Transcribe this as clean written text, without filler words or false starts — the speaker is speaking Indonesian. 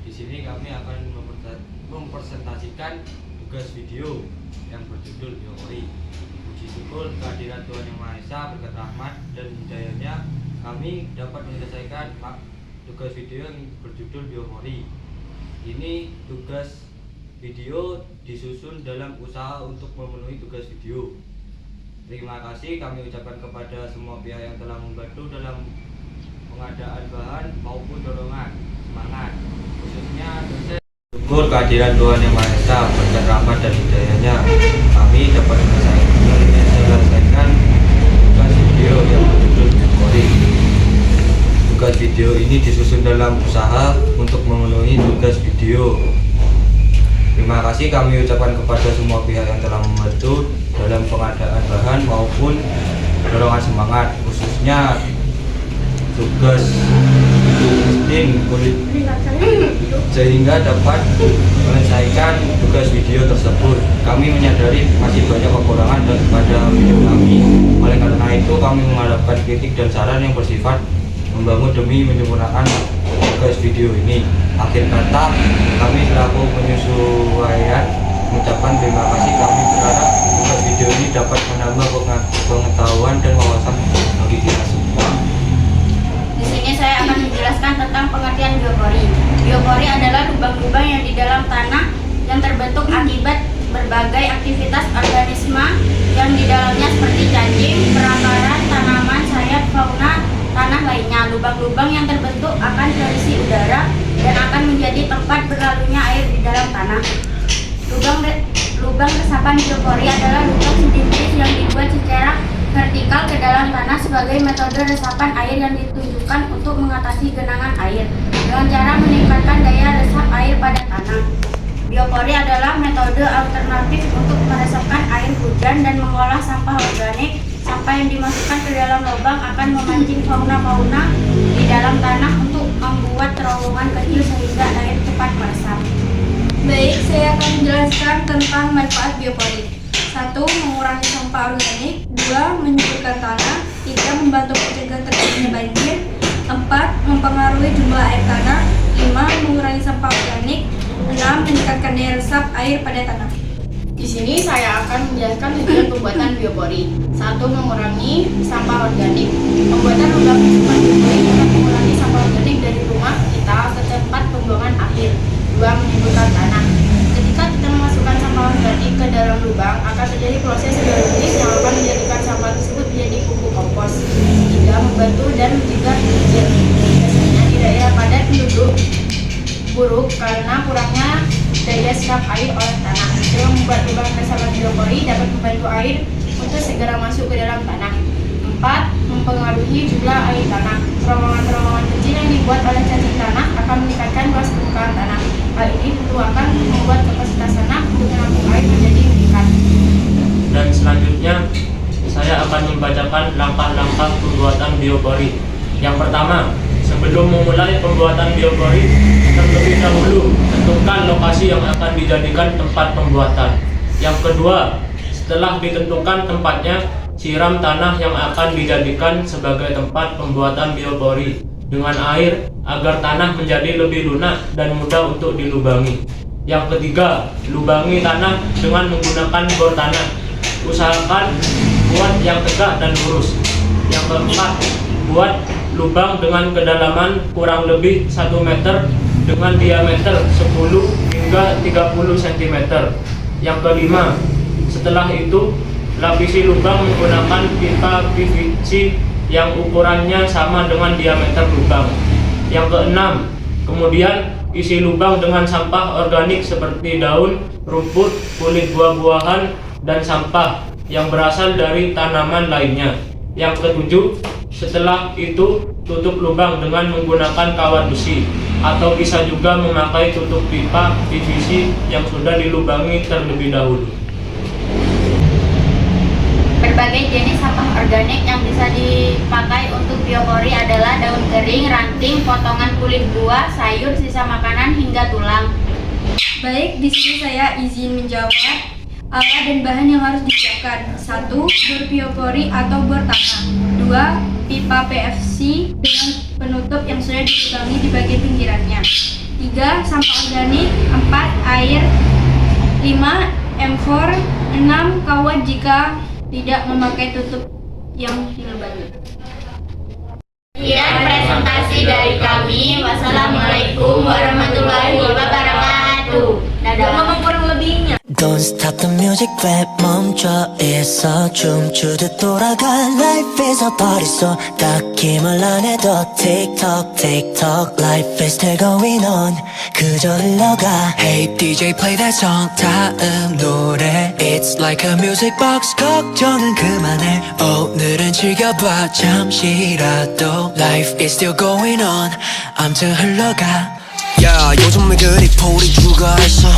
Di sini kami akan mempresentasikan tugas video yang berjudul Biopori. Puji syukur kehadiran Tuhan Yang Maha Esa, berkat rahmat dan hidayahnya kami dapat menyelesaikan tugas video yang berjudul Biopori. Ini tugas video disusun dalam usaha untuk memenuhi tugas video. Terima kasih kami ucapkan kepada semua pihak yang telah membantu dalam pengadaan bahan maupun dorongan. Semangat, khususnya dosen. Syukur kehadiran Tuhan Yang Maha Esa, berkat rahmat dan hidayahnya kami dapat menyelesaikan tugas video yang berjudul Biopori. Tugas video ini disusun dalam usaha untuk memenuhi tugas video. Terima kasih kami ucapkan kepada semua pihak yang telah membantu dalam pengadaan bahan maupun dorongan semangat, khususnya tugas testing kulit sehingga dapat menyelesaikan tugas video tersebut. Kami menyadari masih banyak kekurangan pada video kami. Oleh karena itu kami mengharapkan kritik dan saran yang bersifat membangun demi menyempurnakan tugas video ini. Akhir kata, kami selaku penyesuaian mengucapkan terima kasih. Kami berharap tugas video ini dapat menambah pengetahuan dan wawasan bagi kita semua. Di sini saya akan menjelaskan tentang pengertian biopori. Biopori adalah lubang-lubang yang di dalam tanah yang terbentuk akibat berbagai aktivitas organisme yang di dalamnya seperti cacing, perakaran, tanaman, sayap, fauna, tanah lainnya. Lubang-lubang yang terbentuk akan terisi udara dan akan menjadi tempat berlalunya air di dalam tanah. Lubang resapan biopori adalah lubang sintetis yang dibuat secara vertikal ke dalam tanah sebagai metode resapan air yang ditujukan untuk mengatasi genangan air dengan cara meningkatkan daya resap air pada tanah. Biopori adalah metode alternatif untuk meresapkan air hujan dan mengolah sampah organik. Sampah yang dimasukkan ke dalam lubang akan memancing fauna-fauna di dalam tanah untuk membuat terowongan kecil sehingga air cepat meresap. Baik, saya akan menjelaskan tentang manfaat biopori. 1. Mengurangi sampah organik. 2. Menyuburkan tanah. 3. Membantu mencegah terjadinya banjir. 4. Mempengaruhi jumlah air tanah. 5. Mengurangi sampah organik. 6. Meningkatkan daya resap air pada tanah. Di sini saya akan menjelaskan tujuan pembuatan biopori. 1. Mengurangi sampah organik. Pembuatan lubang resapan biopori dapat mengurangi sampah organik dari rumah kita ke tempat pembuangan akhir. 2. Menyuburkan tanah. Ketika kita memasukkan sampah organik ke dalam lubang, akan terjadi proses biologis yang akan menjadikan sampah tersebut menjadi pupuk kompos. 3. Membantu dan mencegah banjir. Biasanya di daerah padat penduduk buruk karena kurangnya daya serap air oleh tanah. Dengan membuat lubang resapan biopori dapat membantu air untuk segera masuk ke dalam tanah. 4. Mempengaruhi jumlah air tanah. Terowongan-terowongan kecil yang dibuat oleh cacing tanah akan meningkatkan luas permukaan tanah. Hal ini tentu akan membuat kapasitas tanah untuk menampung air menjadi meningkat. Dan selanjutnya saya akan membacakan langkah-langkah pembuatan biopori. Yang pertama, sebelum memulai pembuatan biopori, terlebih dahulu tentukan lokasi yang akan dijadikan tempat pembuatan. Yang kedua, setelah ditentukan tempatnya, siram tanah yang akan dijadikan sebagai tempat pembuatan biopori dengan air agar tanah menjadi lebih lunak dan mudah untuk dilubangi. Yang ketiga, lubangi tanah dengan menggunakan bor tanah. Usahakan buat yang tegak dan lurus. Yang keempat, buat lubang dengan kedalaman kurang lebih 1 meter dengan diameter 10 hingga 30 cm. Yang kelima, setelah itu lapisi lubang menggunakan pipa PVC yang ukurannya sama dengan diameter lubang. Yang keenam, kemudian isi lubang dengan sampah organik seperti daun, rumput, kulit buah-buahan, dan sampah yang berasal dari tanaman lainnya. Yang ketujuh, setelah itu tutup lubang dengan menggunakan kawat besi atau bisa juga memakai tutup pipa PVC yang sudah dilubangi terlebih dahulu. Berbagai jenis sampah organik yang bisa dipakai untuk biopori adalah daun kering, ranting, potongan kulit buah, sayur, sisa makanan, hingga tulang. Baik, di sini saya izin menjawab. Alat dan bahan yang harus disiapkan. 1. Bor biopori atau bor tanah. 2. Pipa PVC dengan penutup yang sudah dilubangi di bagian pinggirannya. 3. Sampah organik. 4. Air. 5. M4. 6. Kawat jika tidak memakai tutup yang dilebani. Sekian presentasi dari kami. Wassalamualaikum warahmatullahi wabarakatuh. Dadah. Ngomong kurang lebihnya. Don't stop the music 왜 멈춰 있어 춤추듯 돌아가 Life is a party so 딱히 말 안 해도 TikTok TikTok Life is still going on 그저 흘러가 Hey DJ play that song 다음 노래 It's like a music box 걱정은 그만해 오늘은 즐겨봐 잠시라도 Life is still going on 암튼 흘러가 야 요즘 왜 그리 풀이 죽어있어